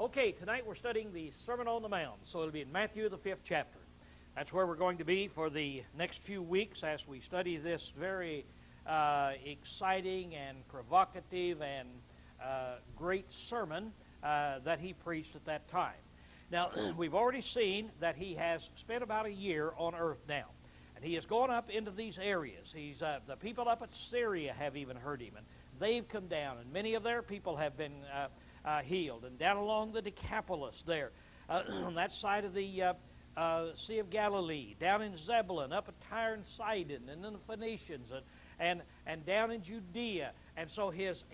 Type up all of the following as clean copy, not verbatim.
Okay, tonight we're studying the Sermon on the Mount, so it'll be in Matthew, the 5th chapter. That's where we're going to be for the next few weeks as we study this very exciting and provocative and great sermon that he preached at that time. Now, we've already seen that he has spent about a year on earth now, and he has gone up into these areas. The people up at Syria have even heard him, and they've come down, and many of their people have been healed. And down along the Decapolis there, on that side of the Sea of Galilee, down in Zebulun, up at Tyre and Sidon, and then the Phoenicians, and down in Judea. And so his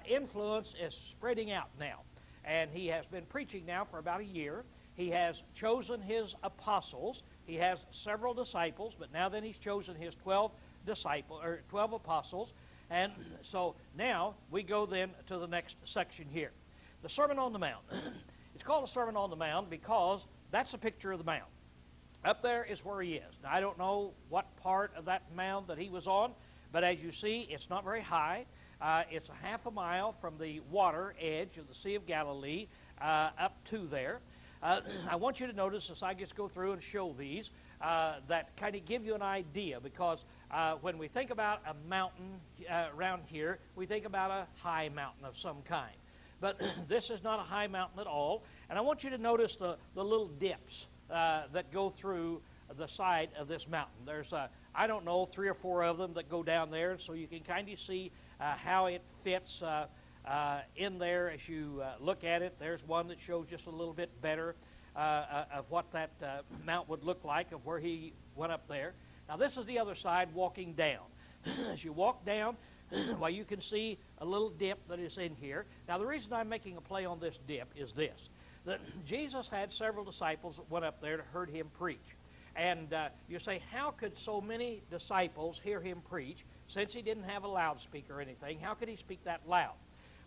influence is spreading out now. And he has been preaching now for about a year. He has chosen his apostles. He has several disciples, but now then he's chosen his 12 apostles. And so now we go then to the next section here. The Sermon on the Mount. It's called the Sermon on the Mount because that's a picture of the mount. Up there is where he is. Now, I don't know what part of that mound that he was on, but as you see, it's not very high. It's a half a mile from the water edge of the Sea of Galilee up to there. I want you to notice as I just go through and show these that kind of give you an idea, because when we think about a mountain around here, we think about a high mountain of some kind. But this is not a high mountain at all. And I want you to notice the little dips that go through the side of this mountain. There's, I don't know, 3 or 4 of them that go down there, so you can kind of see how it fits in there as you look at it. There's one that shows just a little bit better of what that mount would look like, of where he went up there. Now this is the other side walking down. As you walk down, well, you can see a little dip that is in here. Now the reason I'm making a play on this dip is this, that Jesus had several disciples that went up there to heard him preach. And you say, how could so many disciples hear him preach since he didn't have a loudspeaker or anything? How could he speak that loud?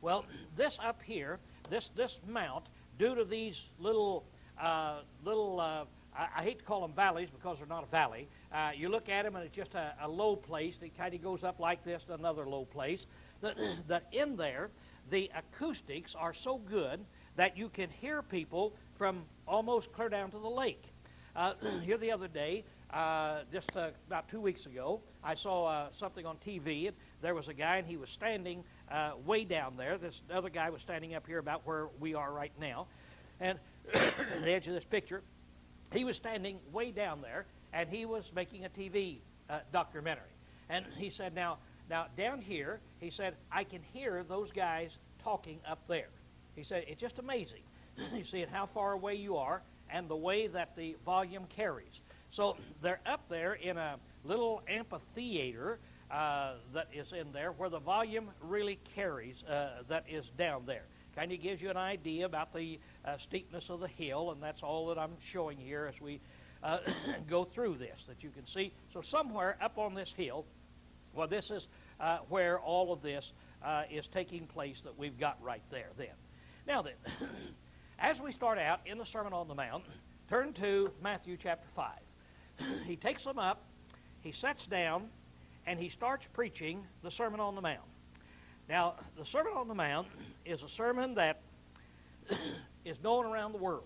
Well, this up here, this mount, due to these I hate to call them valleys because they're not a valley. You look at them and it's just a low place that kind of goes up like this to another low place. That in there, the acoustics are so good that you can hear people from almost clear down to the lake. Here the other day, just about 2 weeks ago, I saw something on TV. And there was a guy, and he was standing way down there. This other guy was standing up here about where we are right now. And at the edge of this picture, he was standing way down there, and he was making a TV documentary. And he said, now down here, he said, I can hear those guys talking up there. He said, it's just amazing. You see it how far away you are and the way that the volume carries. So they're up there in a little amphitheater that is in there where the volume really carries that is down there. Kind of gives you an idea about the steepness of the hill, and that's all that I'm showing here as we go through this, that you can see. So somewhere up on this hill, well, this is where all of this is taking place that we've got right there then. Now then, as we start out in the Sermon on the Mount, turn to Matthew chapter 5. He takes them up, he sits down, and he starts preaching the Sermon on the Mount. Now, the Sermon on the Mount is a sermon that is known around the world.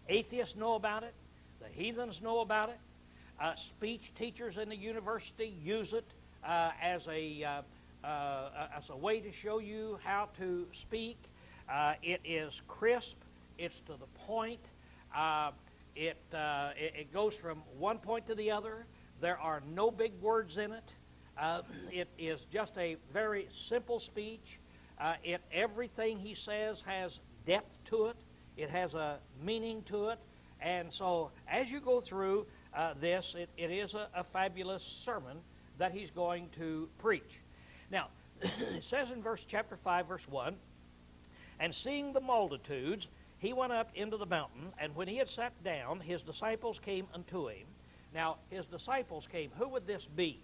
Atheists know about it. The heathens know about it. Speech teachers in the university use it as a way to show you how to speak. It is crisp. It's to the point. It goes from one point to the other. There are no big words in it. It is just a very simple speech. Everything he says has depth to it. It has a meaning to it. And so as you go through this, it is a fabulous sermon that he's going to preach. Now, it says in chapter 5, verse 1, and seeing the multitudes, he went up into the mountain, and when he had sat down, his disciples came unto him. Now, his disciples came. Who would this be?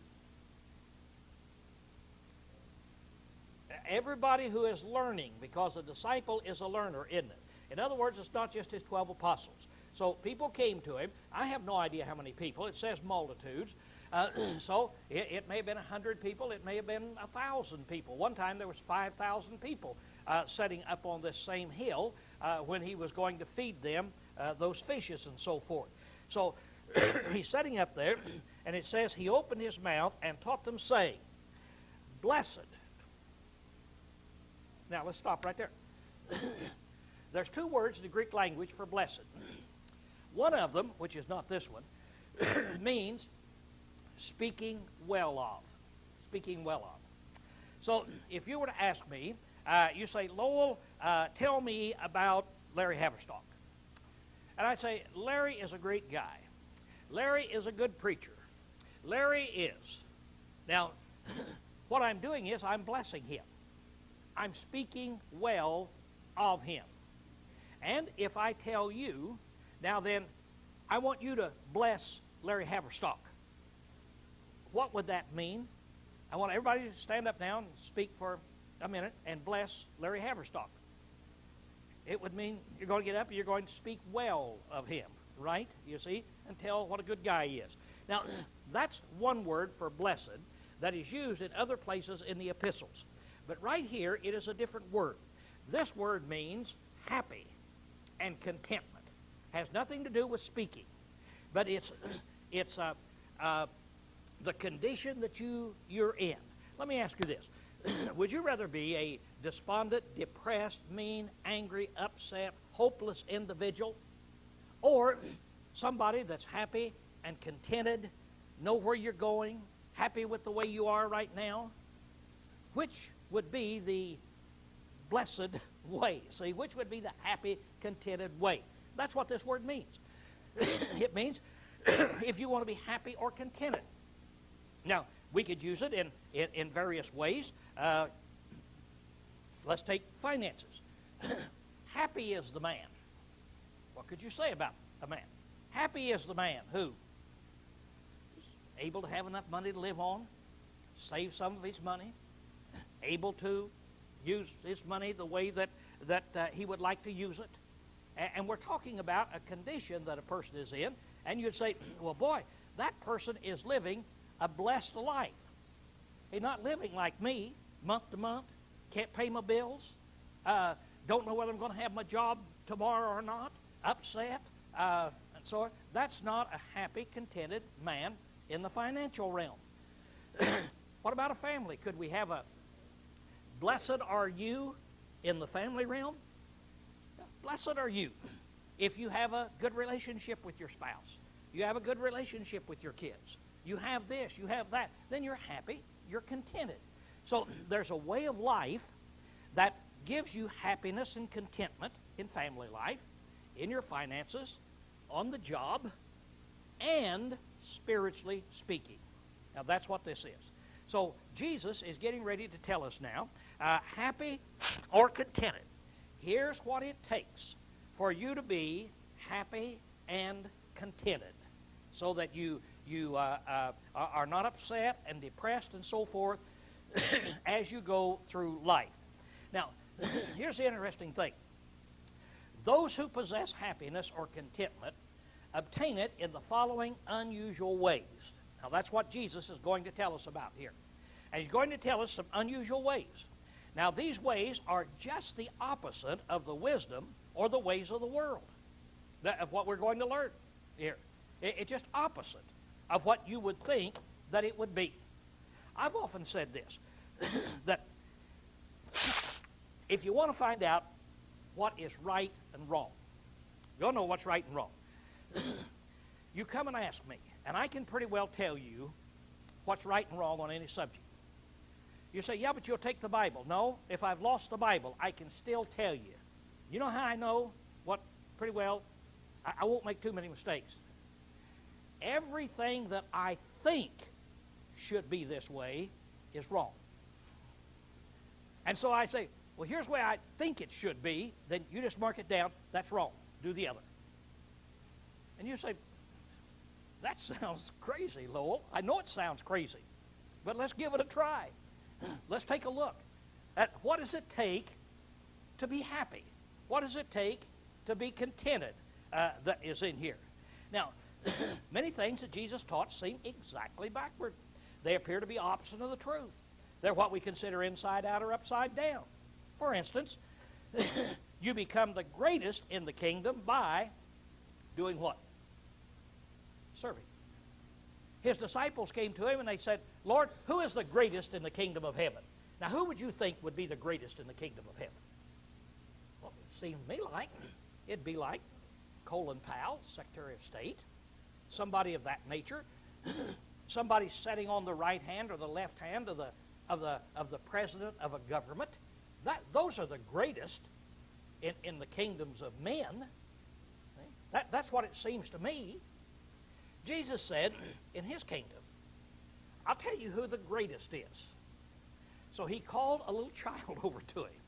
Everybody who is learning, because a disciple is a learner, isn't it? In other words, it's not just his 12 apostles. So people came to him. I have no idea how many people. It says multitudes. So it may have been 100 people. It may have been 1,000 people. One time there was 5,000 people setting up on this same hill when he was going to feed them those fishes and so forth. So he's setting up there, and it says he opened his mouth and taught them, saying, Blessed. Now let's stop right there. There's two words in the Greek language for blessed. One of them, which is not this one, means speaking well of. Speaking well of. So if you were to ask me, you say, Lowell, tell me about Larry Haverstock. And I'd say, Larry is a great guy. Larry is a good preacher. Larry is. Now, what I'm doing is I'm blessing him. I'm speaking well of him. And if I tell you, now then, I want you to bless Larry Haverstock. What would that mean? I want everybody to stand up now and speak for a minute and bless Larry Haverstock. It would mean you're going to get up and you're going to speak well of him, right? You see? And tell what a good guy he is. Now, that's one word for blessed that is used in other places in the epistles. But right here, it is a different word. This word means happy and contentment. Has nothing to do with speaking. But it's the condition that you're in. Let me ask you this. Would you rather be a despondent, depressed, mean, angry, upset, hopeless individual, or somebody that's happy and contented, know where you're going, happy with the way you are right now? Which would be the blessed way? See, which would be the happy, contented way? That's what this word means. It means if you want to be happy or contented. Now, we could use it in various ways. Let's take finances. Happy is the man. What could you say about a man? Happy is the man who is able to have enough money to live on, save some of his money, able to use his money the way that he would like to use it. And we're talking about a condition that a person is in, and you'd say, well, boy, that person is living a blessed life. He's not living like me, month to month, can't pay my bills, don't know whether I'm going to have my job tomorrow or not, upset, and so on. That's not a happy, contented man in the financial realm. What about a family? Could we have a blessed are you in the family realm? Blessed are you if you have a good relationship with your spouse. You have a good relationship with your kids. You have this, you have that. Then you're happy, you're contented. So there's a way of life that gives you happiness and contentment in family life, in your finances, on the job, and spiritually speaking. Now that's what this is. So Jesus is getting ready to tell us now, happy or contented. Here's what it takes for you to be happy and contented so that you are not upset and depressed and so forth as you go through life. Now, here's the interesting thing. Those who possess happiness or contentment obtain it in the following unusual ways. Now, that's what Jesus is going to tell us about here. And he's going to tell us some unusual ways. Now, these ways are just the opposite of the wisdom or the ways of the world, of what we're going to learn here. It's just opposite of what you would think that it would be. I've often said this, that if you want to find out what is right and wrong, you'll know what's right and wrong. You come and ask me, and I can pretty well tell you what's right and wrong on any subject. You say, yeah, but you'll take the Bible. No, if I've lost the Bible, I can still tell you. You know how I know what pretty well? I won't make too many mistakes. Everything that I think should be this way is wrong. And so I say, well, here's where I think it should be. Then you just mark it down. That's wrong. Do the other. And you say, that sounds crazy, Lowell. I know it sounds crazy, but let's give it a try. Let's take a look at what does it take to be happy? What does it take to be contented that is in here? Now, many things that Jesus taught seem exactly backward. They appear to be opposite of the truth. They're what we consider inside out or upside down. For instance, you become the greatest in the kingdom by doing what? Serving. His disciples came to him and they said, Lord, who is the greatest in the kingdom of heaven? Now, who would you think would be the greatest in the kingdom of heaven? Well, it seemed to me like it'd be like Colin Powell, Secretary of State, somebody of that nature, somebody sitting on the right hand or the left hand of the president of a government. Those are the greatest in the kingdoms of men. That's what it seems to me. Jesus said in his kingdom, I'll tell you who the greatest is. So he called a little child over to him,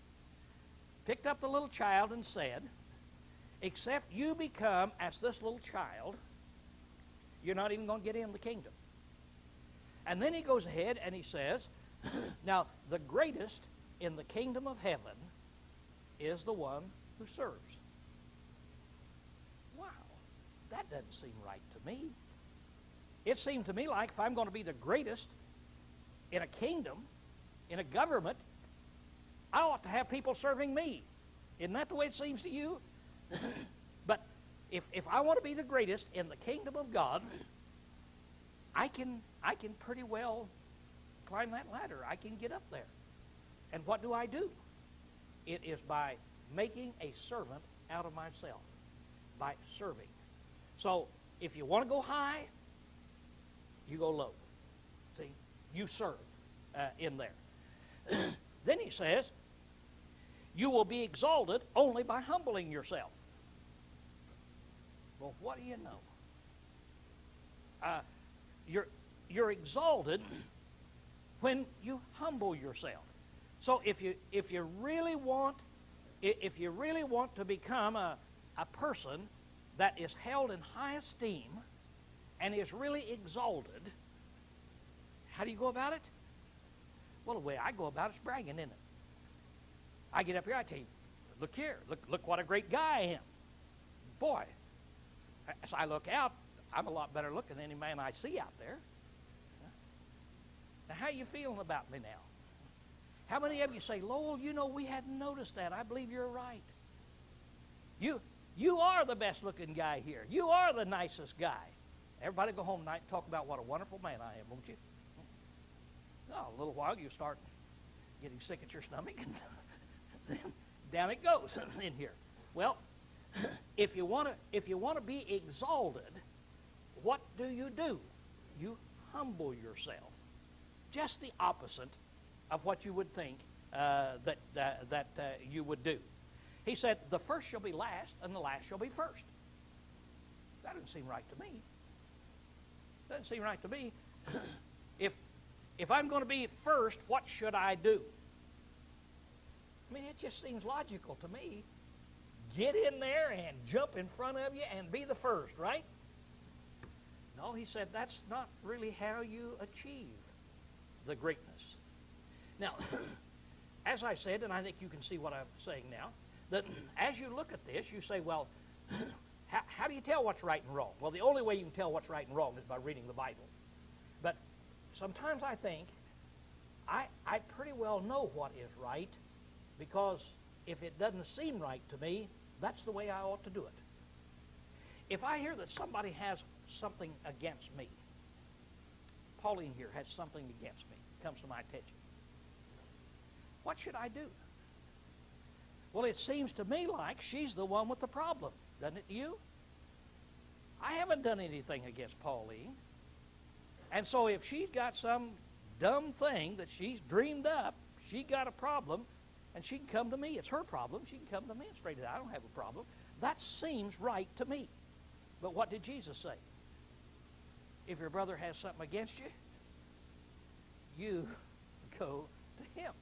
picked up the little child and said, except you become as this little child, you're not even going to get in the kingdom. And then he goes ahead and he says, now the greatest in the kingdom of heaven is the one who serves. Wow, that doesn't seem right to me. It seemed to me like if I'm going to be the greatest in a kingdom, in a government, I ought to have people serving me. Isn't that the way it seems to you? But if I want to be the greatest in the kingdom of God, I can pretty well climb that ladder. I can get up there. And what do? It is by making a servant out of myself, by serving. So if you want to go high, you go low. See, you serve in there. Then he says, you will be exalted only by humbling yourself. Well, what do you know? You're exalted when you humble yourself. So if you really want to become a person that is held in high esteem and is really exalted, how do you go about it? Well, the way I go about it is bragging, isn't it? I get up here, I tell you, look here, look what a great guy I am. Boy, as I look out, I'm a lot better looking than any man I see out there. Now, how are you feeling about me now? How many of you say, Lowell, we hadn't noticed that. I believe you're right. You are the best looking guy here. You are the nicest guy. Everybody go home tonight and talk about what a wonderful man I am, won't you? No, a little while you start getting sick at your stomach, and then down it goes in here. Well, if you want to be exalted, what do? You humble yourself. Just the opposite of what you would think that you would do. He said, the first shall be last, and the last shall be first. That doesn't seem right to me. Doesn't seem right to me. If I'm going to be first, what should I do? I mean, it just seems logical to me. Get in there and jump in front of you and be the first, right? No, he said that's not really how you achieve the greatness. Now, as I said, and I think you can see what I'm saying now, that as you look at this, you say, well, how do you tell what's right and wrong? Well, the only way you can tell what's right and wrong is by reading the Bible. But sometimes I think I pretty well know what is right, because if it doesn't seem right to me, that's the way I ought to do it. If I hear that somebody has something against me, Pauline here has something against me, comes to my attention, what should I do? Well, it seems to me like she's the one with the problem, doesn't it to you? I haven't done anything against Pauline. And so if she's got some dumb thing that she's dreamed up, she got a problem, and she can come to me. It's her problem. She can come to me and straighten it out. I don't have a problem. That seems right to me. But what did Jesus say? If your brother has something against you, you go to him.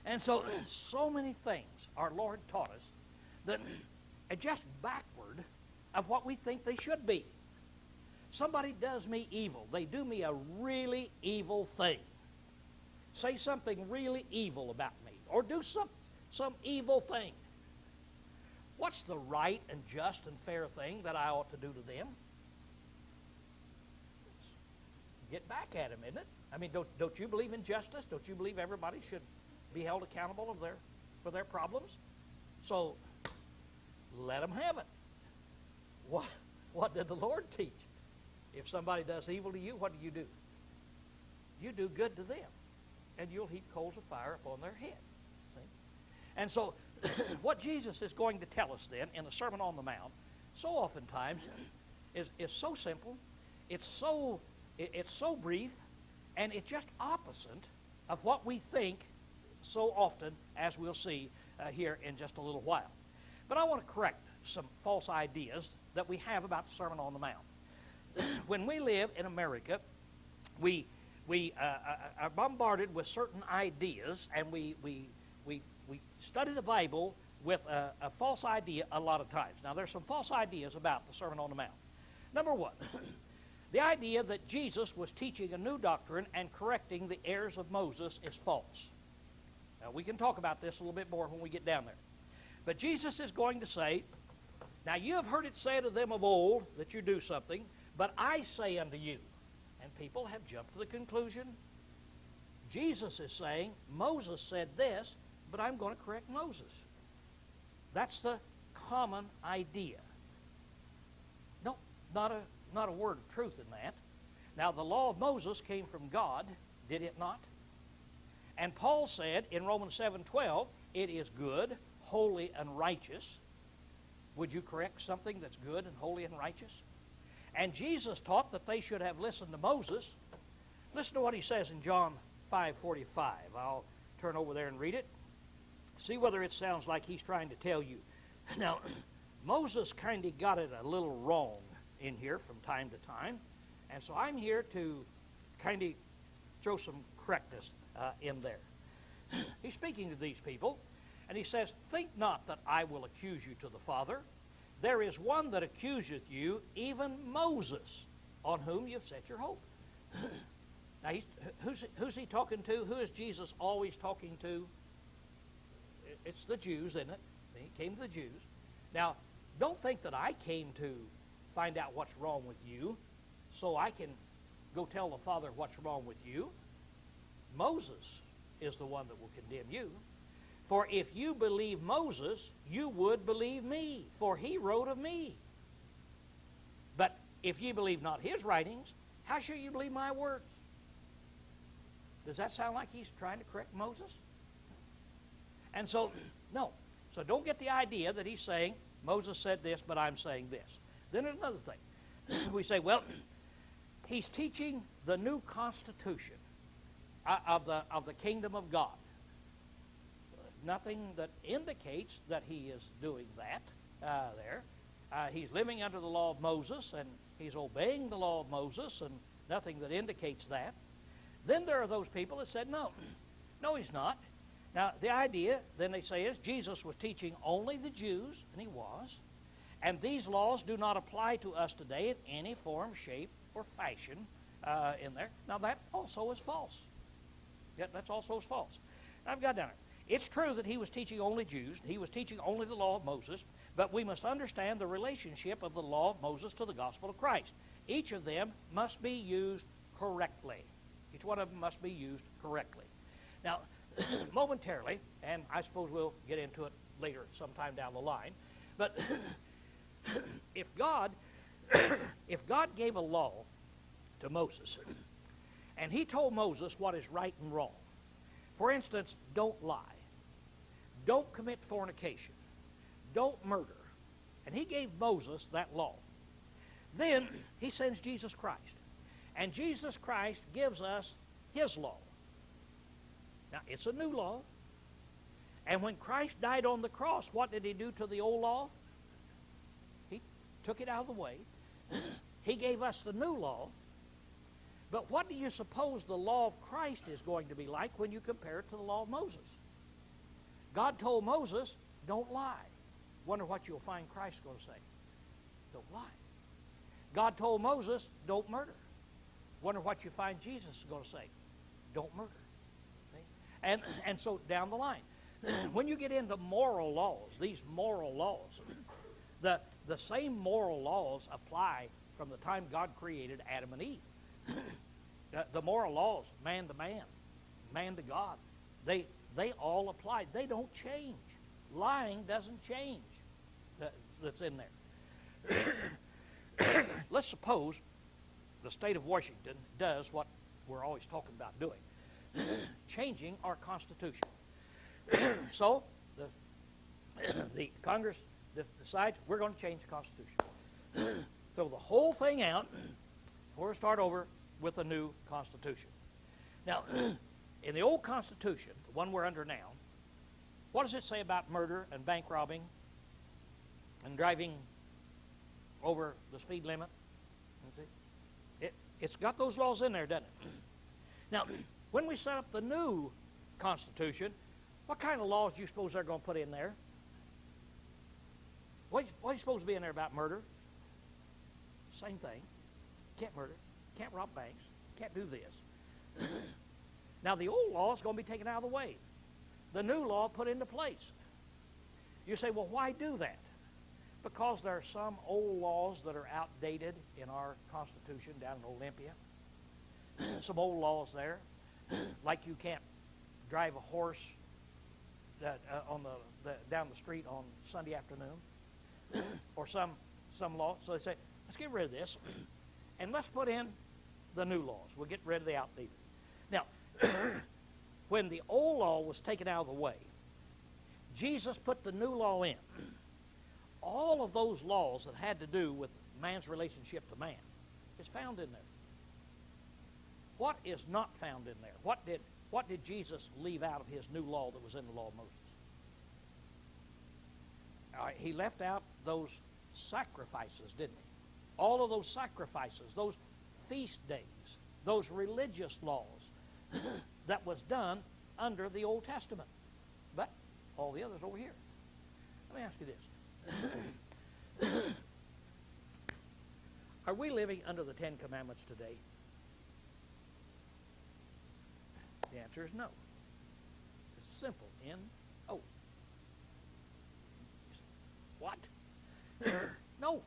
And so many things our Lord taught us that are just backward of what we think they should be. Somebody does me evil. They do me a really evil thing. Say something really evil about me, or do some evil thing. What's the right and just and fair thing that I ought to do to them? Get back at them, isn't it? I mean, don't you believe in justice? Don't you believe everybody be held accountable for their problems. So let them have it. What did the Lord teach? If somebody does evil to you, what do? You do good to them, and you'll heap coals of fire upon their head. See? And so what Jesus is going to tell us then in the Sermon on the Mount, so oftentimes, is so simple, it's so brief, and it's just opposite of what we think so often, as we'll see here in just a little while. But I want to correct some false ideas that we have about the Sermon on the Mount. When we live in America, we are bombarded with certain ideas, and we study the Bible with a false idea a lot of times. Now, there's some false ideas about the Sermon on the Mount. Number one, the idea that Jesus was teaching a new doctrine and correcting the errors of Moses is false. Now, we can talk about this a little bit more when we get down there. But Jesus is going to say, now you have heard it said of them of old that you do something, but I say unto you. And people have jumped to the conclusion, Jesus is saying, Moses said this, but I'm going to correct Moses. That's the common idea. No, not a word of truth in that. Now, the law of Moses came from God, did it not? And Paul said in Romans 7:12, it is good, holy, and righteous. Would you correct something that's good and holy and righteous? And Jesus taught that they should have listened to Moses. Listen to what he says in John 5:45. I'll turn over there and read it. See whether it sounds like he's trying to tell you. Now, Moses kind of got it a little wrong in here from time to time. And so I'm here to kind of throw some correctness in there. He's speaking to these people, and he says, think not that I will accuse you to the Father. There is one that accuseth you, even Moses, on whom you've set your hope. Now, who's he talking to? Who is Jesus always talking to? It's the Jews, isn't it? He came to the Jews. Now, don't think that I came to find out what's wrong with you so I can go tell the Father what's wrong with you. Moses is the one that will condemn you. For if you believe Moses, you would believe me, for he wrote of me. But if you believe not his writings, how shall you believe my words? Does that sound like he's trying to correct Moses? And so, no. So don't get the idea that he's saying, Moses said this, but I'm saying this. Then there's another thing. We say, well, he's teaching the new constitution of the kingdom of God. Nothing that indicates that he is doing that there. He's living under the law of Moses, and he's obeying the law of Moses, and nothing that indicates that. Then there are those people that said, no, he's not. Now, the idea, then they say, is Jesus was teaching only the Jews, and he was, and these laws do not apply to us today in any form, shape, or fashion in there. Now, that also is false. That's also false. I've got down it. It's true that he was teaching only Jews. He was teaching only the law of Moses, but we must understand the relationship of the law of Moses to the gospel of Christ. Each of them must be used correctly. Each one of them must be used correctly. Now, momentarily, and I suppose we'll get into it later sometime down the line, but if God gave a law to Moses, and he told Moses what is right and wrong, for instance, don't lie, don't commit fornication, don't murder, and he gave Moses that law, then he sends Jesus Christ, and Jesus Christ gives us his law. Now, it's a new law. And when Christ died on the cross, what did he do to the old law? He took it out of the way. He gave us the new law. But what do you suppose the law of Christ is going to be like when you compare it to the law of Moses? God told Moses, don't lie. Wonder what you'll find Christ going to say. Don't lie. God told Moses, don't murder. Wonder what you find Jesus is going to say. Don't murder. And so down the line. When you get into moral laws, these moral laws, the same moral laws apply from the time God created Adam and Eve. The moral laws, man to man, man to God, they they all apply. They don't change. Lying doesn't change. That's in there. Let's suppose the state of Washington does what we're always talking about doing, changing our Constitution. So the Congress decides we're going to change the Constitution. Throw the whole thing out. We're going to start over with a new Constitution. Now, in the old Constitution, the one we're under now, what does it say about murder and bank robbing and driving over the speed limit? It's got those laws in there, doesn't it? Now, when we set up the new Constitution, what kind of laws do you suppose they're going to put in there? What do you suppose to be in there about murder? Same thing. Can't murder. Can't rob banks. Can't do this. Now, the old law is going to be taken out of the way. The new law put into place. You say, well, why do that? Because there are some old laws that are outdated in our Constitution down in Olympia. Some old laws there, like you can't drive a horse down the street on Sunday afternoon, or some law. So they say, let's get rid of this, and let's put in the new laws. We'll get rid of the outdated. Now, when the old law was taken out of the way, Jesus put the new law in. All of those laws that had to do with man's relationship to man is found in there. What is not found in there? What did Jesus leave out of his new law that was in the law of Moses? He left out those sacrifices, didn't he? All of those sacrifices, those feast days, those religious laws that was done under the Old Testament. But all the others over here. Let me ask you this. Are we living under the Ten Commandments today? The answer is no. It's simple. N-O. What? No.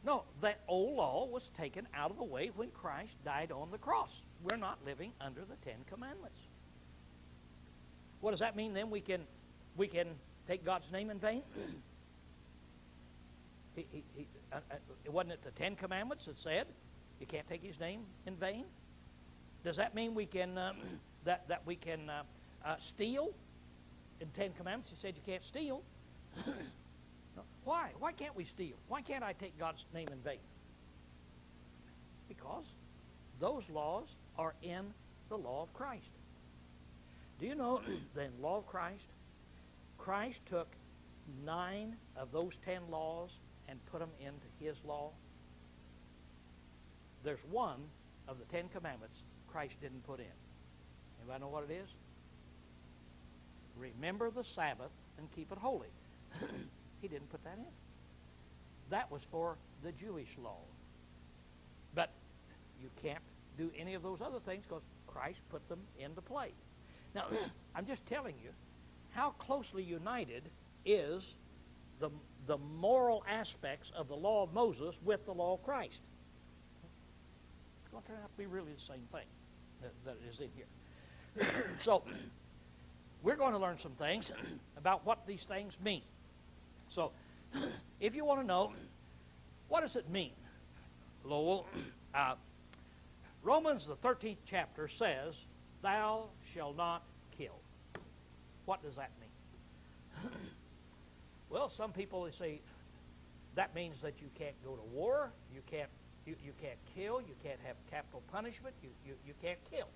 No, that old law was taken out of the way when Christ died on the cross. We're not living under the Ten Commandments. What does that mean then? We can take God's name in vain? It wasn't it the Ten Commandments that said you can't take his name in vain? Does that mean we can that we can steal? In the Ten Commandments, it said you can't steal. Why? Why can't we steal? Why can't I take God's name in vain? Because those laws are in the law of Christ. Do you know that in the law of Christ, Christ took 9 of those 10 laws and put them into his law? There's one of the 10 commandments Christ didn't put in. Anybody know what it is? Remember the Sabbath and keep it holy. He didn't put that in. That was for the Jewish law. But you can't do any of those other things because Christ put them into play. Now, I'm just telling you how closely united is the moral aspects of the law of Moses with the law of Christ. It's going to turn out to be really the same thing that is in here. So, we're going to learn some things about what these things mean. So, if you want to know, what does it mean, Lowell? Romans, the 13th chapter, says, "Thou shalt not kill." What does that mean? Well, some people, they say, that means that you can't go to war, you can't kill, you can't have capital punishment, you can't kill.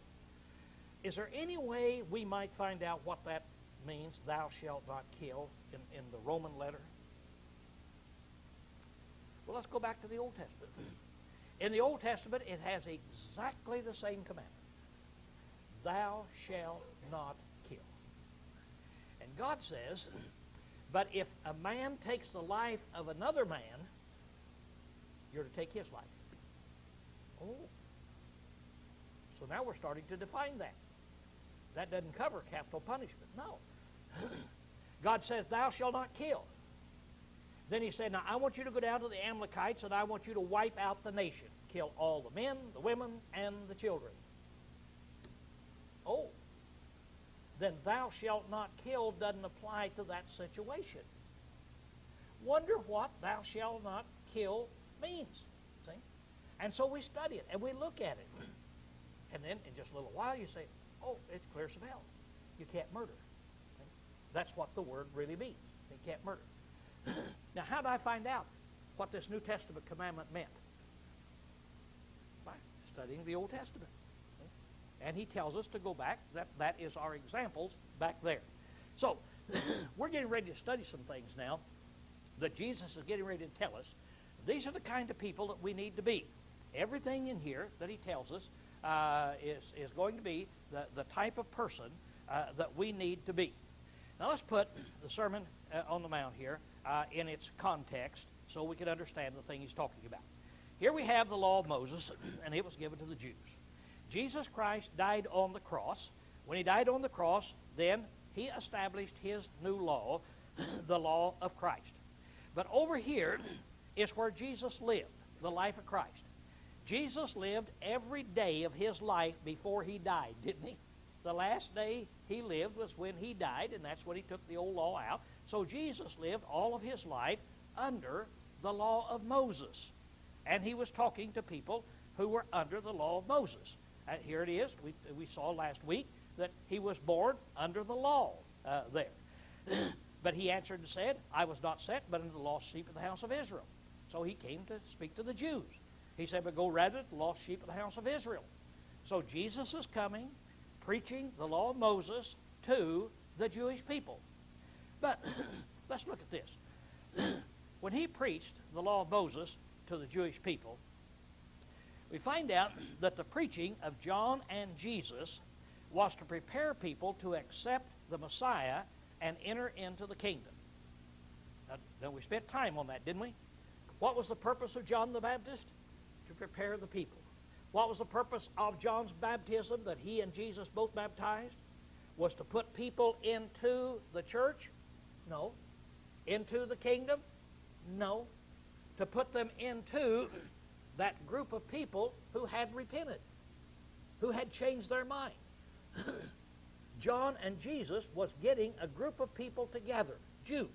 Is there any way we might find out what that means, thou shalt not kill, in the Roman letter? Well, let's go back to the Old Testament. In the Old Testament, it has exactly the same commandment. Thou shalt not kill. And God says, but if a man takes the life of another man, you're to take his life. Oh. So now we're starting to define that. That doesn't cover capital punishment. No. God says, thou shalt not kill. Then he said, now I want you to go down to the Amalekites and I want you to wipe out the nation. Kill all the men, the women, and the children. Oh. then thou shalt not kill doesn't apply to that situation. Wonder what thou shalt not kill means. See? And so we study it and we look at it. And then in just a little while you say, oh, it's clear as hell. You can't murder. See? That's what the word really means. You can't murder. Now, how did I find out what this New Testament commandment meant? By studying the Old Testament. See? And he tells us to go back. That is our examples back there. So, we're getting ready to study some things now that Jesus is getting ready to tell us. These are the kind of people that we need to be. Everything in here that he tells us is going to be the type of person that we need to be. Now let's put the Sermon on the Mount here in its context so we can understand the thing he's talking about. Here we have the law of Moses, and it was given to the Jews. Jesus Christ died on the cross. When he died on the cross, then he established his new law, the law of Christ. But over here is where Jesus lived, the life of Christ. Jesus lived every day of his life before he died, didn't he? The last day he lived was when he died, and that's when he took the old law out. So Jesus lived all of his life under the law of Moses. And he was talking to people who were under the law of Moses. Here it is. We saw last week that he was born under the law there. But he answered and said, I was not sent but unto the lost sheep of the house of Israel. So he came to speak to the Jews. He said, but go rather to the lost sheep of the house of Israel. So Jesus is coming, preaching the law of Moses to the Jewish people. But let's look at this. When he preached the law of Moses to the Jewish people, we find out that the preaching of John and Jesus was to prepare people to accept the Messiah and enter into the kingdom. Now, we spent time on that, didn't we? What was the purpose of John the Baptist? To prepare the people. What was the purpose of John's baptism that he and Jesus both baptized? Was to put people into the church? No. Into the kingdom? No. To put them into that group of people who had repented, who had changed their mind. John and Jesus was getting a group of people together, Jews,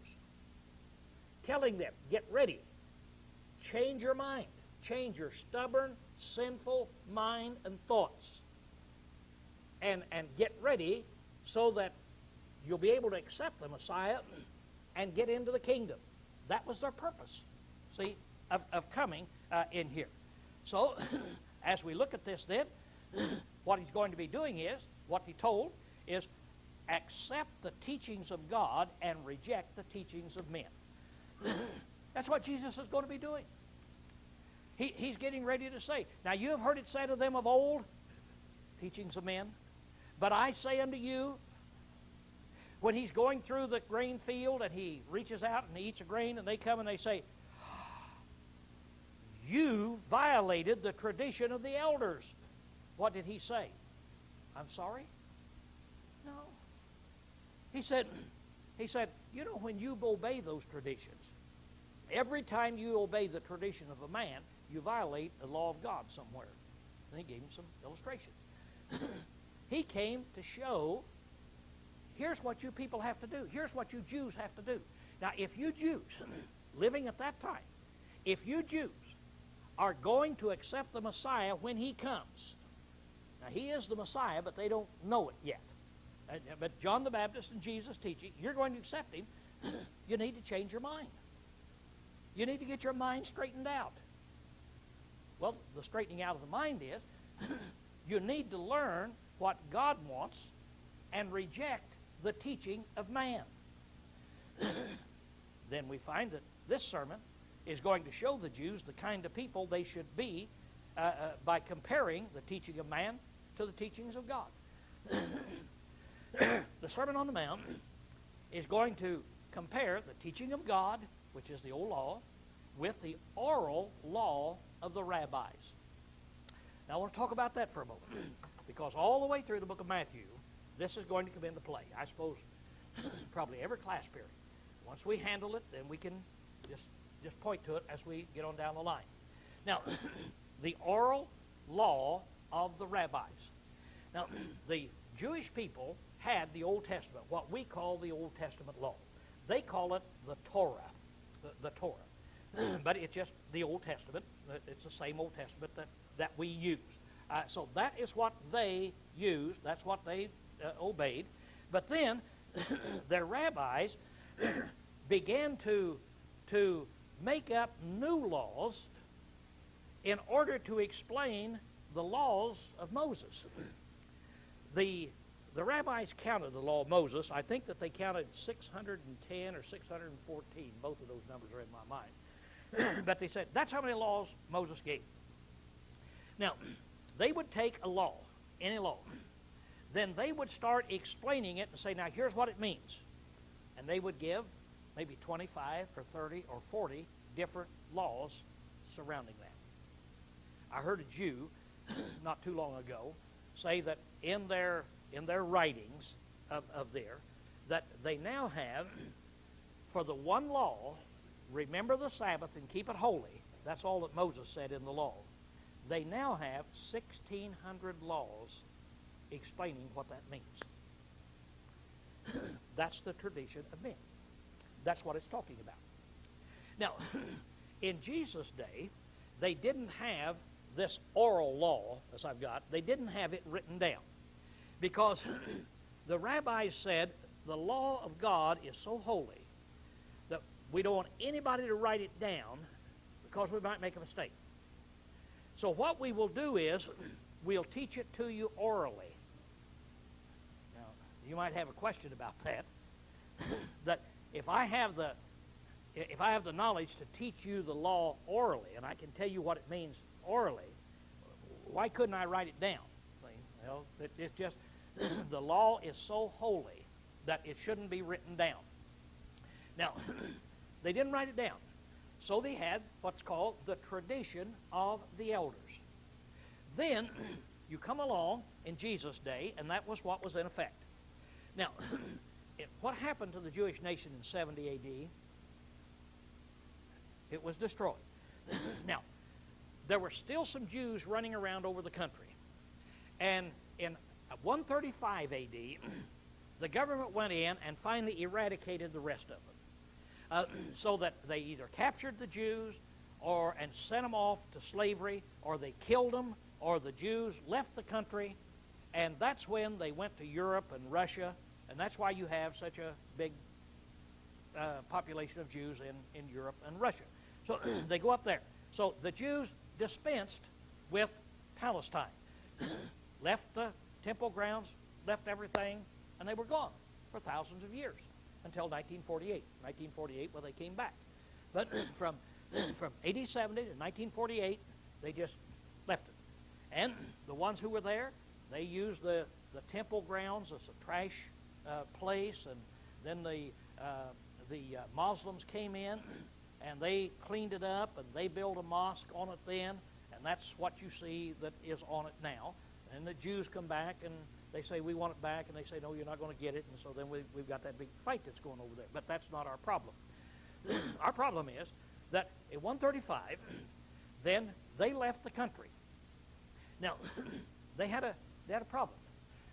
telling them, get ready, change your mind, change your stubborn, sinful mind and thoughts, and get ready so that you'll be able to accept the Messiah and get into the kingdom. That was their purpose, see, of coming in here. So, as we look at this then, what he's going to be doing is, what he told is, accept the teachings of God and reject the teachings of men. That's what Jesus is going to be doing. He's getting ready to say, now you have heard it said of them of old, teachings of men, but I say unto you, when he's going through the grain field and he reaches out and he eats a grain and they come and they say, you violated the tradition of the elders. What did he say? I'm sorry? No. He said, you know, when you obey those traditions, every time you obey the tradition of a man, you violate the law of God somewhere. And he gave him some illustration. He came to show, here's what you people have to do. Here's what you Jews have to do. Now, if you Jews, living at that time, if you Jews are going to accept the Messiah when he comes, now he is the Messiah, but they don't know it yet. But John the Baptist and Jesus teaching, you're going to accept him, you need to change your mind. You need to get your mind straightened out. Well, the straightening out of the mind is, you need to learn what God wants and reject the teaching of man. Then we find that this sermon is going to show the Jews the kind of people they should be by comparing the teaching of man to the teachings of God. The Sermon on the Mount is going to compare the teaching of God, which is the old law, with the oral law of the rabbis. Now I want to talk about that for a moment, because all the way through the book of Matthew, this is going to come into play. I suppose probably every class period. Once we handle it, then we can just point to it as we get on down the line. Now, the oral law of the rabbis. Now, the Jewish people had the Old Testament, what we call the Old Testament law. They call it the Torah, the Torah. But it's just the Old Testament. It's the same Old Testament that we use. So that is what they used. That's what they obeyed. But then their rabbis began to make up new laws in order to explain the laws of Moses. The rabbis counted the law of Moses. I think that they counted 610 or 614. Both of those numbers are in my mind. But they said, that's how many laws Moses gave. Now, they would take a law, any law. Then they would start explaining it and say, now here's what it means. And they would give maybe 25 or 30 or 40 different laws surrounding that. I heard a Jew not too long ago say that in their writings of there, that they now have, for the one law, remember the Sabbath and keep it holy. That's all that Moses said in the law. They now have 1,600 laws explaining what that means. That's the tradition of men. That's what it's talking about. Now, in Jesus' day, they didn't have this oral law, as I've got. They didn't have it written down. Because the rabbis said the law of God is so holy that we don't want anybody to write it down because we might make a mistake. So what we will do is we'll teach it to you orally. Now, you might have a question about that. That if I have the knowledge to teach you the law orally, and I can tell you what it means orally, why couldn't I write it down? Well, it's just the law is so holy that it shouldn't be written down. Now, they didn't write it down. So they had what's called the tradition of the elders. Then you come along in Jesus' day, and that was what was in effect. Now, what happened to the Jewish nation in 70 A.D.? It was destroyed. Now, there were still some Jews running around over the country. And in 135 A.D., the government went in and finally eradicated the rest of them. So that they either captured the Jews and sent them off to slavery, or they killed them, or the Jews left the country. And that's when they went to Europe and Russia, and that's why you have such a big population of Jews in Europe and Russia. So they go up there. So the Jews dispensed with Palestine, left the temple grounds, left everything, and they were gone for thousands of years until 1948. 1948, well, they came back. But from AD 70 to 1948, they just left it. And the ones who were there, they used the temple grounds as a trash place, and then the Muslims came in, and they cleaned it up, and they built a mosque on it then, and that's what you see that is on it now. And the Jews come back, and they say, we want it back, and they say, no, you're not going to get it, and so then we've got that big fight that's going over there. But that's not our problem. Our problem is that in 135, then they left the country. Now, they had a problem.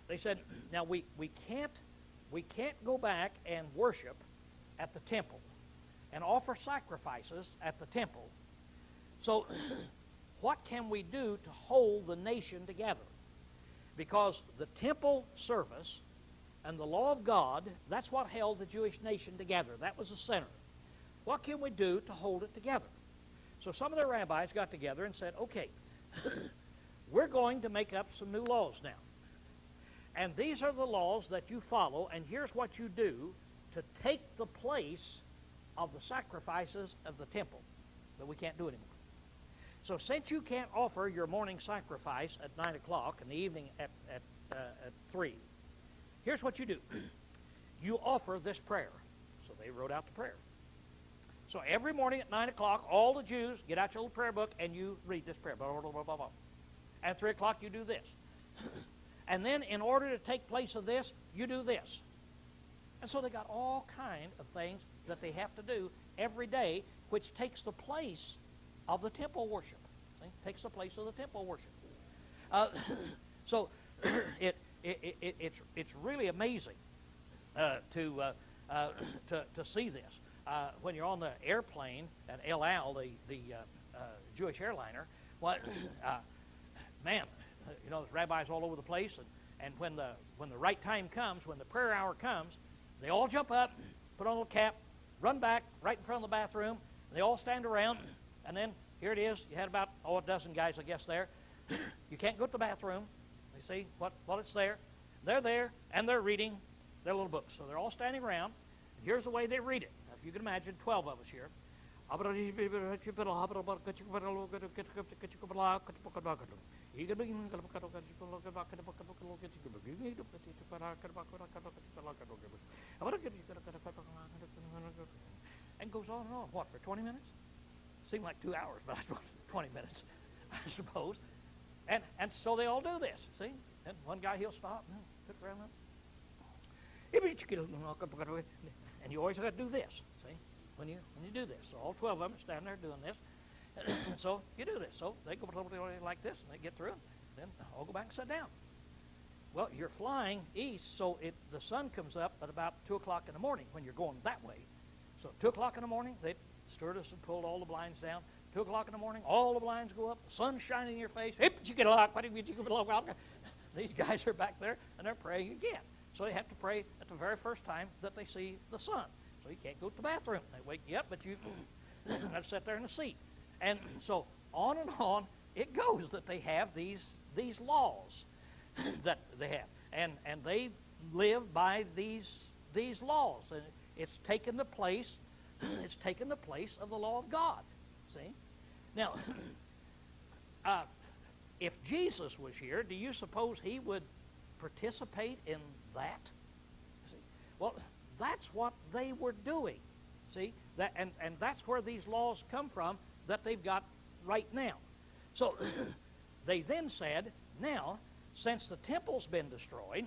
They said, now we can't go back and worship at the temple and offer sacrifices at the temple. So what can we do to hold the nation together? Because the temple service and the law of God, that's what held the Jewish nation together. That was the center. What can we do to hold it together? So some of the rabbis got together and said, okay, we're going to make up some new laws now. And these are the laws that you follow, and here's what you do to take the place of the sacrifices of the temple. But we can't do it anymore. So since you can't offer your morning sacrifice at 9 o'clock and the evening at 3, here's what you do. You offer this prayer. So they wrote out the prayer. So every morning at 9 o'clock, all the Jews get out your little prayer book and you read this prayer. Blah, blah, blah, blah, blah. At 3 o'clock, you do this. And then in order to take place of this, you do this. And so they got all kind of things that they have to do every day, which takes the place of the temple worship. See? Takes the place of the temple worship. So it it's really amazing to see this. When you're on the airplane at El Al, the Jewish airliner, well, man, you know, there's rabbis all over the place, and when the right time comes, when the prayer hour comes, they all jump up, put on a little cap, run back right in front of the bathroom, and they all stand around, and then here it is. You had about a dozen guys, I guess, there. You can't go to the bathroom. You see what it's there. They're there, and they're reading their little books. So they're all standing around, and here's the way they read it. Now, if you can imagine 12 of us here. And goes on and on. What, for 20 minutes? Seemed like 2 hours, but I suppose 20 minutes, I suppose. And so they all do this, see? And one guy, he'll stop and look around. And you always got to do this, see? When you do this. So all 12 of them stand there doing this. And so you do this. So they go like this, and they get through, and then all go back and sit down. Well, you're flying east, so the sun comes up at about 2 o'clock in the morning when you're going that way. So 2 o'clock in the morning, they stewardess and pulled all the blinds down. 2 o'clock in the morning, all the blinds go up. The sun's shining in your face. These guys are back there, and they're praying again. So they have to pray at the very first time that they see the sun. So you can't go to the bathroom. They wake you up, but you have to sit there in the seat. And so on and on it goes that they have these laws that they have. And they live by these laws. And it's taken the place of the law of God. See? Now, if Jesus was here, do you suppose he would participate in that? See? Well, that's what they were doing. See? And that's where these laws come from that they've got right now. So they then said, now, since the temple's been destroyed,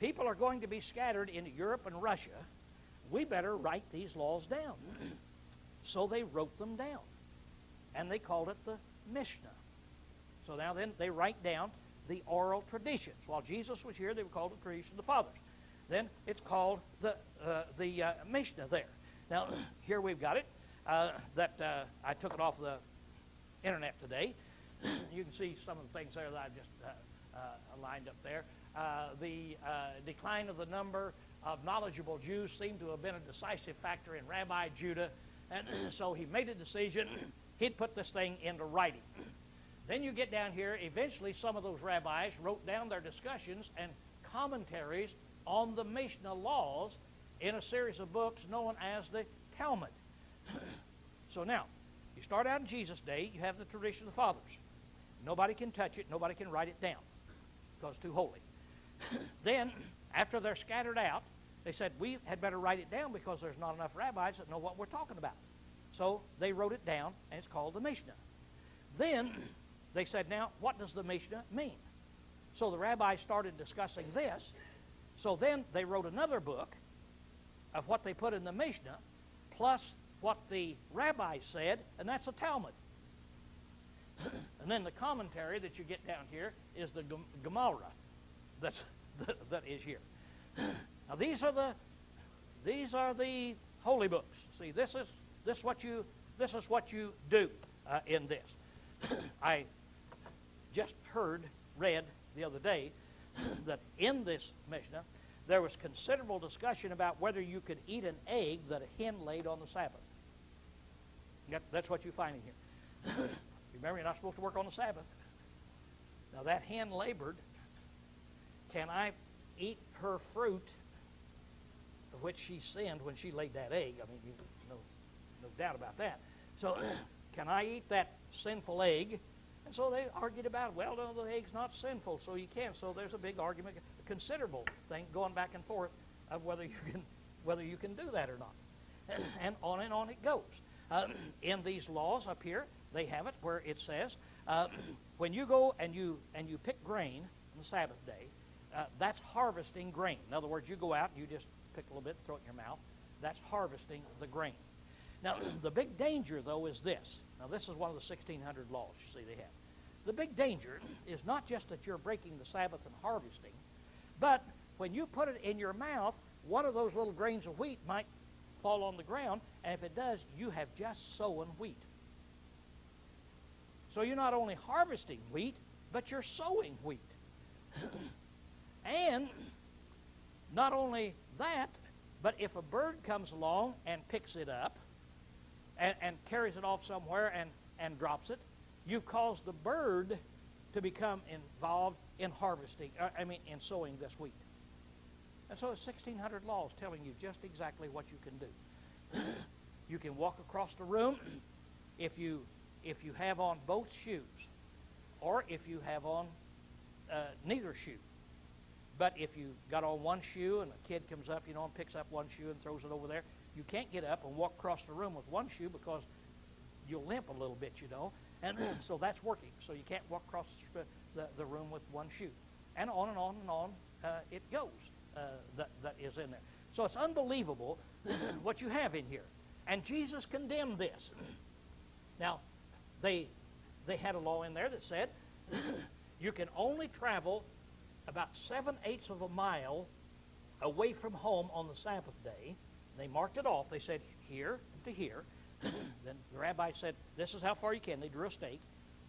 people are going to be scattered into Europe and Russia. We better write these laws down. So they wrote them down. And they called it the Mishnah. So now then they write down the oral traditions. While Jesus was here, they were called the tradition of the fathers. Then it's called the Mishnah there. Now, here we've got it. I took it off the internet today. You can see some of the things there that I've just lined up there. The decline of the number of knowledgeable Jews seemed to have been a decisive factor in Rabbi Judah, and so he made a decision. He'd put this thing into writing. Then you get down here, eventually some of those rabbis wrote down their discussions and commentaries on the Mishnah laws in a series of books known as the Talmud. So now, you start out in Jesus' day, you have the tradition of the fathers. Nobody can touch it, nobody can write it down, because it's too holy. Then, after they're scattered out, they said, we had better write it down because there's not enough rabbis that know what we're talking about. So they wrote it down, and it's called the Mishnah. Then they said, now, what does the Mishnah mean? So the rabbis started discussing this. So then they wrote another book of what they put in the Mishnah, plus what the rabbis said, and that's a Talmud. And then the commentary that you get down here is the Gemara that is here. Now these are the holy books. See, this is what you do in this. I just read the other day that in this Mishnah there was considerable discussion about whether you could eat an egg that a hen laid on the Sabbath. That's what you find in here. Remember, you're not supposed to work on the Sabbath. Now that hen labored. Can I eat her fruit of which she sinned when she laid that egg? I mean, no doubt about that. So can I eat that sinful egg? And so they argued about it. Well, no, the egg's not sinful, so you can. So there's a big argument, a considerable thing going back and forth of whether you can do that or not. And on it goes. In these laws up here, they have it where it says, when you go and you pick grain on the Sabbath day, that's harvesting grain. In other words, you go out and you just pick a little bit and throw it in your mouth. That's harvesting the grain. Now, the big danger, though, is this. Now, this is one of the 1,600 laws you see they have. The big danger is not just that you're breaking the Sabbath and harvesting, But when you put it in your mouth, one of those little grains of wheat might fall on the ground, and if it does, you have just sown wheat. So you're not only harvesting wheat, but you're sowing wheat. And not only that, but if a bird comes along and picks it up and carries it off somewhere and drops it, you've caused the bird to become involved in harvesting, in sowing this wheat. And so there's 1,600 laws telling you just exactly what you can do. You can walk across the room if you have on both shoes, or if you have on neither shoe. But if you got on one shoe and a kid comes up, and picks up one shoe and throws it over there, you can't get up and walk across the room with one shoe because you'll limp a little bit, And so that's working. So you can't walk across the room with one shoe. And on and on and on it goes that is in there. So it's unbelievable what you have in here. And Jesus condemned this. Now, they had a law in there that said you can only travel about 7/8 of a mile away from home on the Sabbath day. They marked it off. They said here to here. Then the rabbi said, this is how far you can. They drew a stake.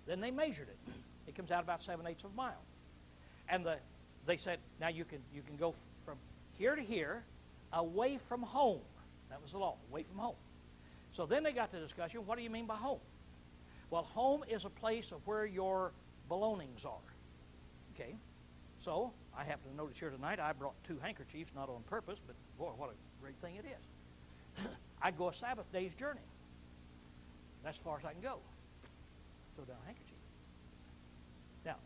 Then they measured it. It comes out about 7/8 of a mile. And they said, now you can go from here to here away from home. That was the law, away from home. So then they got to the discussion, what do you mean by home? Well, home is a place of where your belongings are. Okay? So I happen to notice here tonight I brought 2 handkerchiefs, not on purpose, but boy, what a great thing it is. I'd go a Sabbath day's journey. That's as far as I can go. Throw down a handkerchief. Now,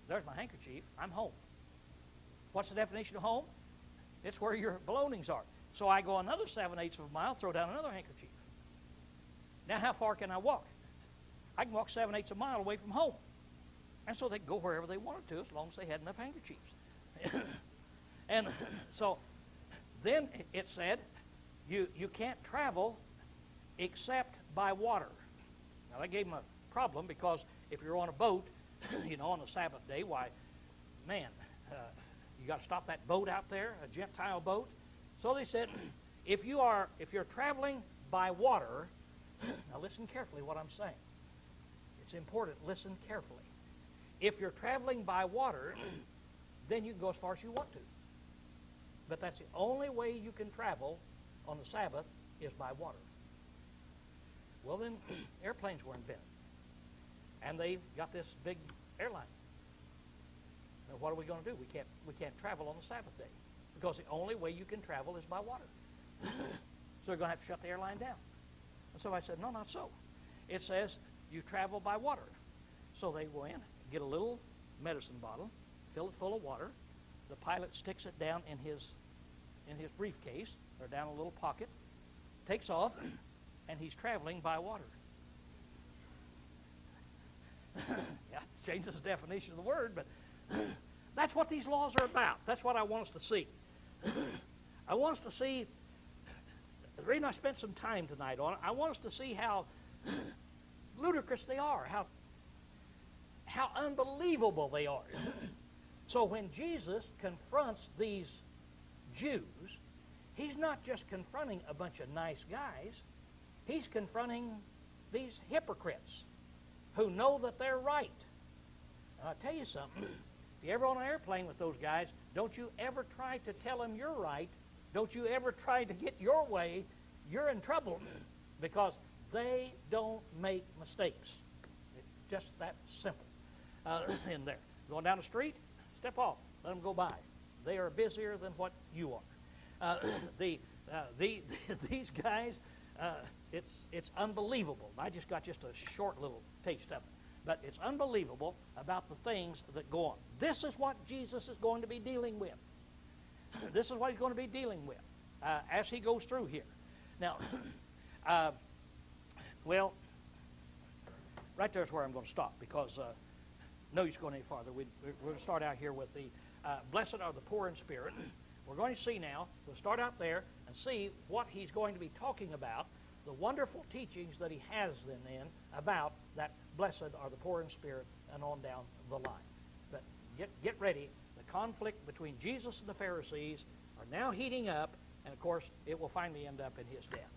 there's my handkerchief. I'm home. What's the definition of home? It's where your belongings are. So I go another 7/8 of a mile, throw down another handkerchief. Now, how far can I walk? I can walk 7/8 of a mile away from home. And so they could go wherever they wanted to as long as they had enough handkerchiefs. And so then it said, you can't travel except by water. Now, that gave them a problem because if you're on a boat, on a Sabbath day, why, man, you got to stop that boat out there, a Gentile boat. So they said, if you're traveling by water, now listen carefully what I'm saying. It's important. Listen carefully. If you're traveling by water, then you can go as far as you want to. But that's the only way you can travel on the Sabbath is by water. Well, then airplanes were invented. And they got this big airline. Now, what are we going to do? We can't travel on the Sabbath day because the only way you can travel is by water. So they're going to have to shut the airline down. And so I said, no, not so. It says you travel by water. So they go in, get a little medicine bottle, fill it full of water. The pilot sticks it down in his briefcase or down a little pocket, takes off, and he's traveling by water. Yeah, changes the definition of the word, but that's what these laws are about. That's what I want us to see. I want us to see, the reason I spent some time tonight on it, I want us to see how ludicrous they are, how unbelievable they are. So when Jesus confronts these Jews, he's not just confronting a bunch of nice guys. He's confronting these hypocrites who know that they're right. And I'll tell you something. If you're ever on an airplane with those guys, don't you ever try to tell them you're right. Don't you ever try to get your way. You're in trouble because they don't make mistakes. It's just that simple in there. Going down the street, step off. Let them go by. They are busier than what you are. These guys, it's unbelievable. I just got just a short little taste of it. But it's unbelievable about the things that go on. This is what Jesus is going to be dealing with. This is what he's going to be dealing with as he goes through here. Now, well, right there is where I'm going to stop because no use going any farther. We're going to start out here with the blessed are the poor in spirit. We're going to see now, we'll start out there and see what he's going to be talking about, the wonderful teachings that he has then about that blessed are the poor in spirit and on down the line. But get ready. The conflict between Jesus and the Pharisees are now heating up, and of course, it will finally end up in his death.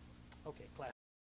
Okay, class.